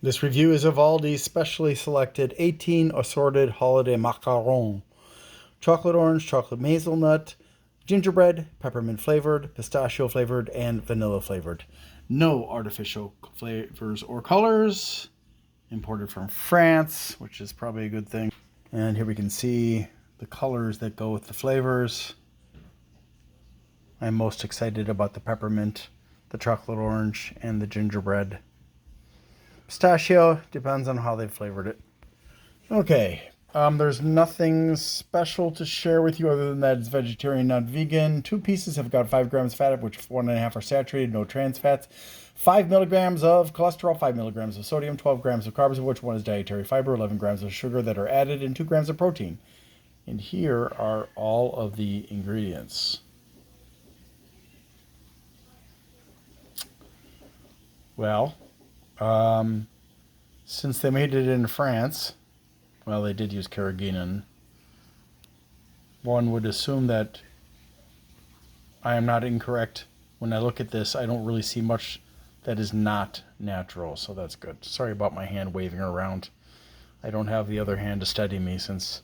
This review is of Aldi's specially selected 18 assorted holiday macarons. Chocolate orange, chocolate hazelnut, gingerbread, peppermint flavored, pistachio flavored, and vanilla flavored. No artificial flavors or colors. Imported from France, which is probably a good thing. And here we can see the colors that go with the flavors. I'm most excited about the peppermint, the chocolate orange, and the gingerbread. Pistachio depends on how they flavored it. Okay, there's nothing special to share with you other than that it's vegetarian, not vegan. 2 pieces have got 5 grams fat, of which 1.5 are saturated, no trans fats. 5 milligrams of cholesterol, 5 milligrams of sodium, 12 grams of carbs, of which 1 is dietary fiber, 11 grams of sugar that are added, and 2 grams of protein. And here are all of the ingredients. Well, since they made it in France, well, they did use carrageenan. One would assume that I am not incorrect. When I look at this, I don't really see much that is not natural, so that's good. Sorry about my hand waving around. I don't have the other hand to steady me since,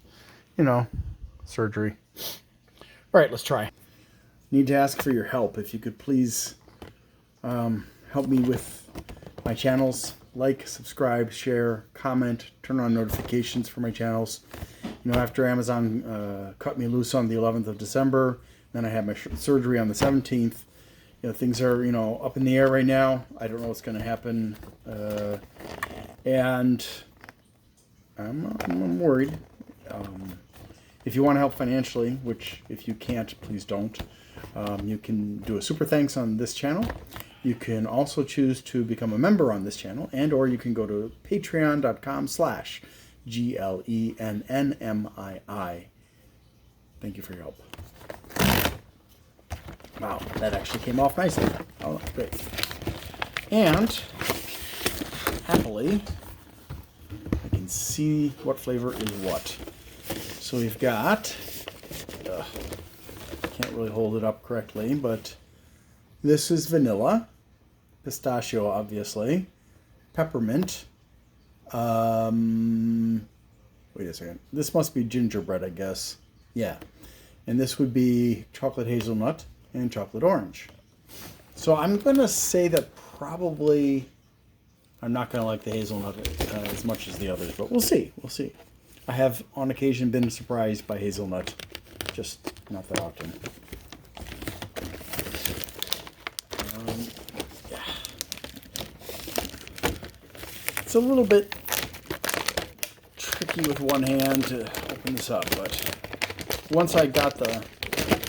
surgery. All right, let's try. Need to ask for your help. If you could please help me with my channels. Like, subscribe, share, comment, turn on notifications for my channels. After Amazon cut me loose on the 11th of December, then I had my surgery on the 17th. Things are, up in the air right now. I don't know what's going to happen. And I'm worried. If you want to help financially, which if you can't, please don't, you can do a super thanks on this channel. You can also choose to become a member on this channel, and or you can go to patreon.com/GLENNMII. Thank you for your help. Wow, that actually came off nicely. Oh, great. And happily, I can see what flavor is what. So we've got, can't really hold it up correctly, but this is vanilla, pistachio, obviously, peppermint. Wait a second. This must be gingerbread, I guess. Yeah. And this would be chocolate hazelnut and chocolate orange. So I'm going to say that probably I'm not going to like the hazelnut as much as the others, but we'll see. We'll see. I have on occasion been surprised by hazelnut, just not that often. Yeah. It's a little bit tricky with one hand to open this up, but once I got the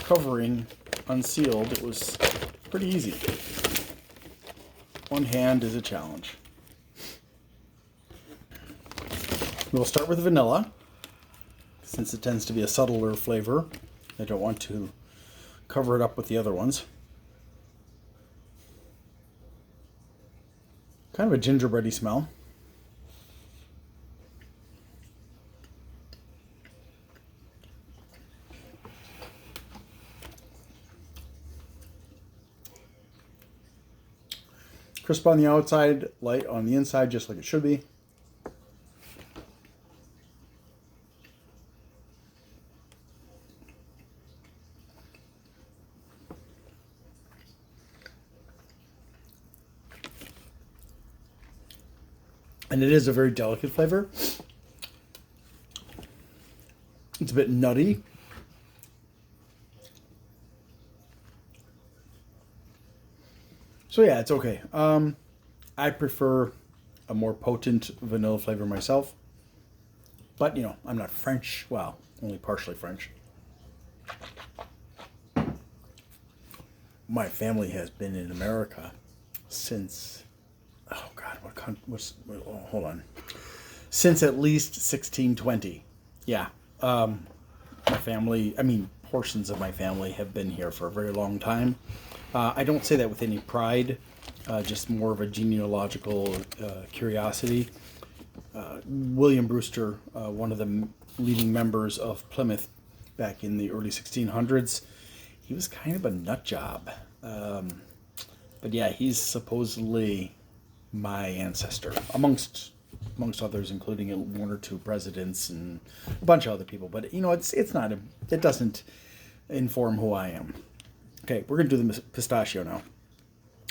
covering unsealed, it was pretty easy. One hand is a challenge. We'll start with vanilla, since it tends to be a subtler flavor. I don't want to cover it up with the other ones. Kind of a gingerbready smell. Crisp on the outside, light on the inside, just like it should be. And it is a very delicate flavor. It's a bit nutty. So yeah, it's okay. I prefer a more potent vanilla flavor myself. But, I'm not French. Well, only partially French. My family has been in America since, oh God, hold on. Since at least 1620. Yeah. My family, portions of my family have been here for a very long time. I don't say that with any pride, just more of a genealogical curiosity. William Brewster, one of the leading members of Plymouth back in the early 1600s, he was kind of a nut job. But yeah, he's supposedly my ancestor, amongst others, including one or two presidents and a bunch of other people. But it's not it doesn't inform who I am. Okay, we're gonna do the pistachio now.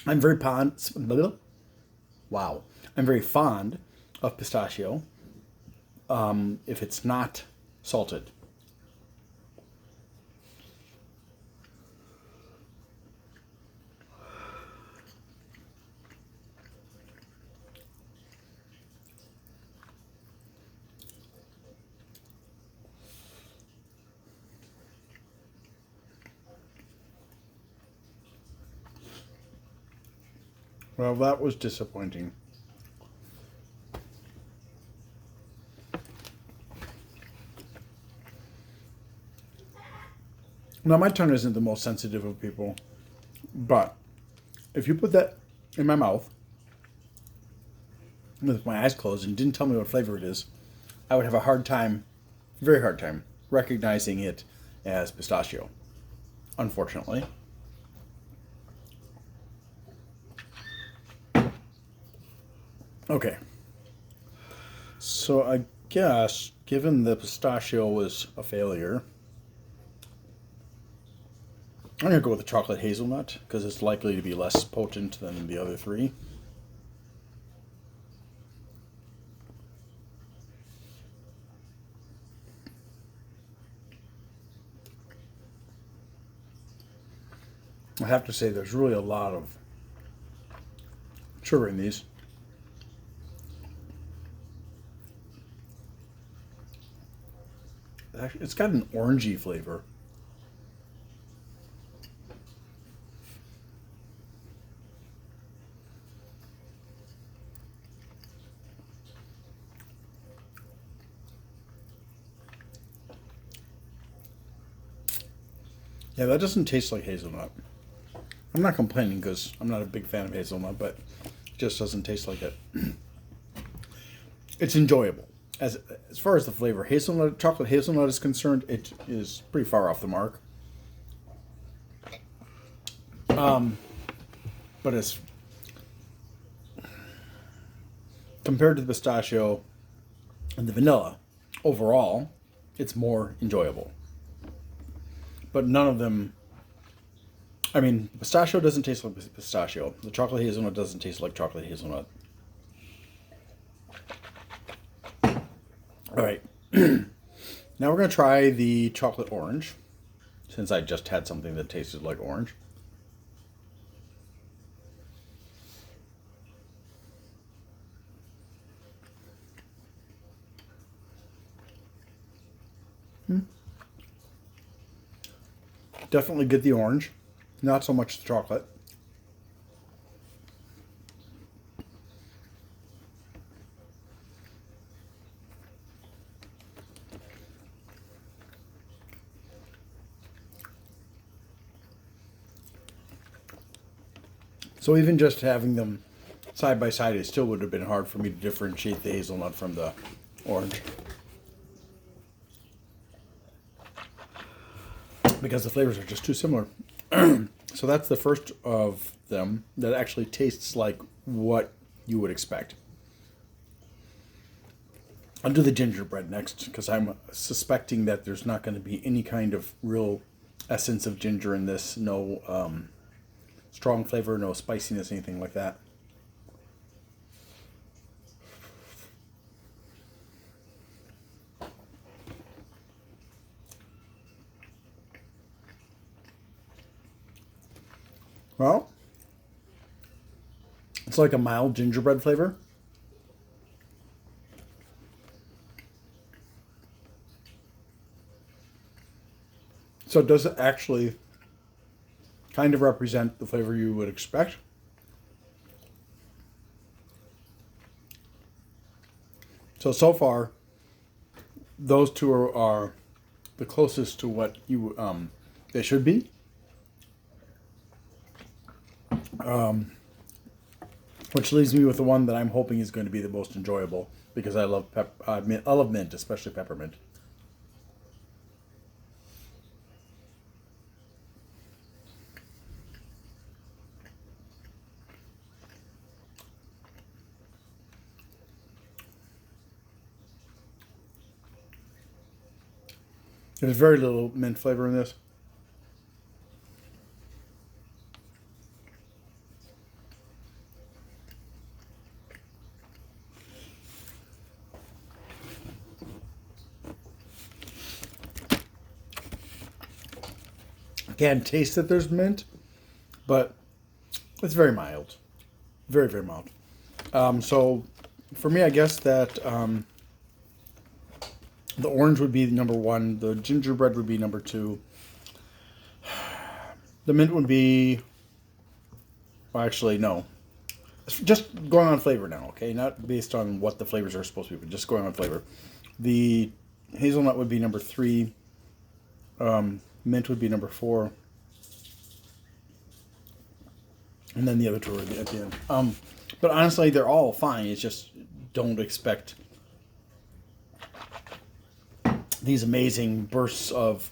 I'm very fond. Wow, I'm very fond of pistachio. If it's not salted. Well, that was disappointing. Now, my tongue isn't the most sensitive of people, but if you put that in my mouth with my eyes closed and didn't tell me what flavor it is, I would have a hard time, very hard time, recognizing it as pistachio, unfortunately. Okay. So I guess, given the pistachio was a failure, I'm going to go with the chocolate hazelnut because it's likely to be less potent than the other three. I have to say there's really a lot of sugar in these. It's got an orangey flavor. Yeah, that doesn't taste like hazelnut. I'm not complaining because I'm not a big fan of hazelnut, but it just doesn't taste like it. It's enjoyable. As far as the flavor, chocolate hazelnut is concerned, it is pretty far off the mark. But it's compared to the pistachio and the vanilla, overall, it's more enjoyable. But none of them. I mean, pistachio doesn't taste like pistachio. The chocolate hazelnut doesn't taste like chocolate hazelnut. All right. Now we're going to try the chocolate orange, since I just had something that tasted like orange. Definitely get the orange, not so much the chocolate. So even just having them side by side, it still would have been hard for me to differentiate the hazelnut from the orange. Because the flavors are just too similar. So that's the first of them that actually tastes like what you would expect. I'll do the gingerbread next because I'm suspecting that there's not going to be any kind of real essence of ginger in this. No strong flavor, no spiciness, anything like that. Well, it's like a mild gingerbread flavor. So does it actually kind of represent the flavor you would expect? So far, those two are the closest to what you they should be. Which leaves me with the one that I'm hoping is going to be the most enjoyable because I love I love mint, especially peppermint. There's very little mint flavor in this. I can taste that there's mint, but it's very mild. Very, very mild. So for me, I guess that the orange would be number one. The gingerbread would be number two. The mint would be... Well, actually, no. Just going on flavor now, okay? Not based on what the flavors are supposed to be, but just going on flavor. The hazelnut would be number three. Mint would be number four. And then the other two are at the end. But honestly, they're all fine. It's just don't expect these amazing bursts of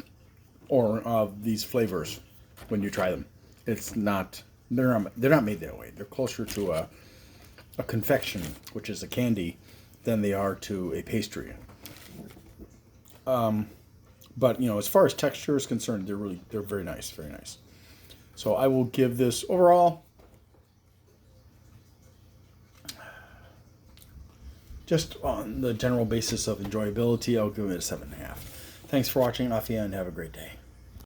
these flavors when you try them. It's not... They're not made that way. They're closer to a confection, which is a candy, than they are to a pastry. But as far as texture is concerned, they're very nice, very nice. So I will give this overall, just on the general basis of enjoyability, I'll give it a 7.5. Thanks for watching, Afia, and have a great day.